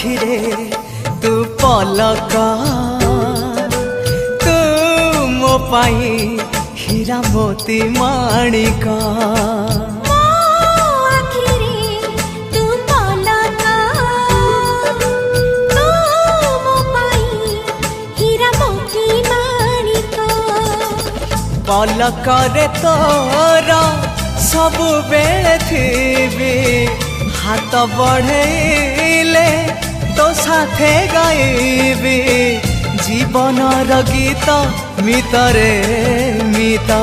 आखिरे तू पलक तू मो पाई हीरा मोती माणिक पलकरे तोर सबु बेले थी हाथ बढ़ेले तो साथे गाइबी जीवन गीत मितरे मिता।